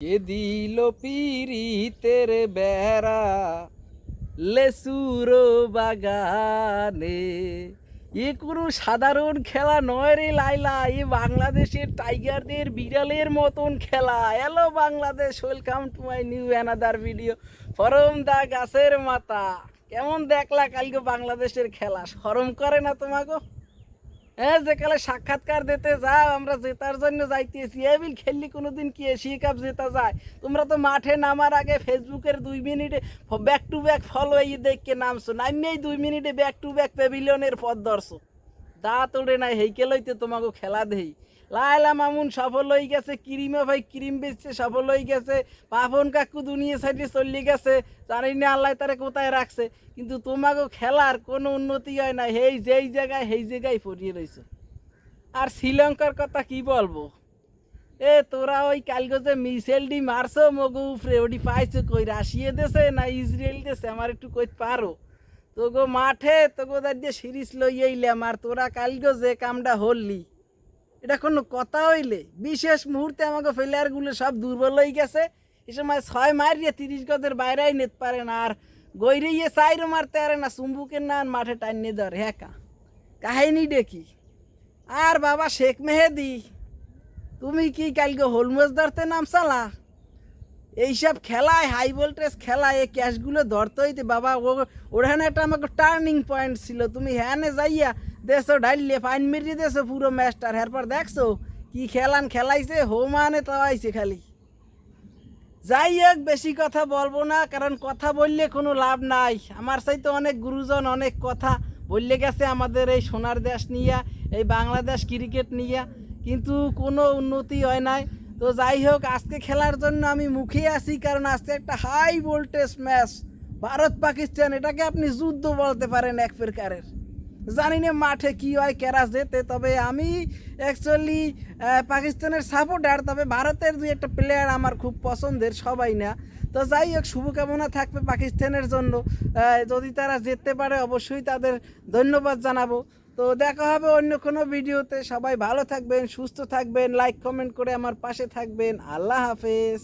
কে দিল পিরিতের বেড়া লেসুর বাগানে। এ কোনো সাধারণ খেলা নয় রে লাইলা, এ বাংলাদেশের টাইগারদের বিড়ালের মতন খেলা। Hello Bangladesh, welcome to my new another video from the গাছের মাথা। কেমন দেখলা কালকে বাংলাদেশের খেলা? শরম করে না তোমাকে? হ্যাঁ, যেকালে সাক্ষাৎকার দিতে যাও আমরা জেতার জন্য যাইতেছি, এবিল খেললি কোনোদিন কি এশিয়া কাপ জেতা যায়? তোমরা তো মাঠে নামার আগে ফেসবুকের 2 মিনিটে ব্যাক টু ব্যাক ফলো দেখে নামছো, নামিয়েই 2 মিনিটে ব্যাক টু ব্যাক প্যাভিলিয়নের পথ ধরছো। দাঁত ওড়ে নাই হেইকে লইতে তোমাকে খেলা দেই। লায়লা মামুন সফল হয়ে গেছে, কিরিমা ভাই ক্রিম বেচছে সফল হয়ে গেছে, পাপন কাকু দুনিয়া সাইডে চলে গেছে, জানি না আল্লাহ তারে কোথায় রাখছে। কিন্তু তোমাকে খেলার কোনো উন্নতি হয় না, যেই জায়গায় পড়িয়ে রয়েছে। আর শ্রীলঙ্কার কথা কি বলবো? তোরা ওই কালকে যে মিসাইলটি মারছো মগু উপরে, ওটি পাইছো কই? রাশিয়া দেশে না ইসরায়েল দেশে? আমার একটু কইতে পারো? তোগো মাঠে তোগো দিয়ে সিরিজ লইয়াইলাম, আর তোরা কালকে যে কামটা হললি, এটা কোনো কথা হইলে? বিশেষ মুহূর্তে আমাকে প্লেয়ারগুলো সব দুর্বল হয়ে গেছে, এ সময় 6 মারিয়ে 30 গজের বাইরেই নিতে পারে না, আর গৈরিয়ে চাইরও মারতে পারে না, চুম্বুকের না মাঠে টাইনে ধরে। হ্যাঁ কাহিনী দেখি। আর বাবা শেখ মেহেদি, তুমি কি কালকে হোলমোজ ধরতে নামছালা? এইসব খেলায়, হাই ভোল্টেজ খেলায় এই ক্যাশগুলো ধরতে হইতে বাবা, ওখানে একটা আমাকে টার্নিং পয়েন্ট ছিল। তুমি হ্যানে যাইয়া দেশো ঢাইলে ফাইন মেরিয়ে দেশো পুরো ম্যাচটার, এরপর দেখছো কি খেলাইছে, হোমানে তাওয়াইছে খালি। যাই হোক, বেশি কথা বলবো না, কারণ কথা বললে কোনো লাভ নাই। আমার চাইতে অনেক গুরুজন অনেক কথা বললে গেছে আমাদের এই সোনার দেশ নিয়ে, এই বাংলাদেশ ক্রিকেট নিয়ে, কিন্তু কোনো উন্নতি হয় নাই। তো যাই হোক, আজকে খেলার জন্য আমি মুখে আছি, কারণ আজকে একটা high voltage match Bharat Pakistan. এটাকে আপনি যুদ্ধ বলতে পারেন এক প্রকারের। জানি না মাঠে কি হয়, কেরা যেতে, তবে আমি অ্যাকচুয়ালি পাকিস্তানের সাপোর্টার, তবে ভারতের 2-1 প্লেয়ার আমার খুব পছন্দের, সবাই না। তো যাই হোক, শুভকামনা থাকবে পাকিস্তানের জন্য। যদি তারা জিততে পারে অবশ্যই তাদের ধন্যবাদ জানাবো। তো দেখা হবে অন্য কোনো ভিডিওতে। সবাই ভালো থাকবেন, সুস্থ থাকবেন, লাইক কমেন্ট করে আমার পাশে থাকবেন। আল্লাহ হাফেজ।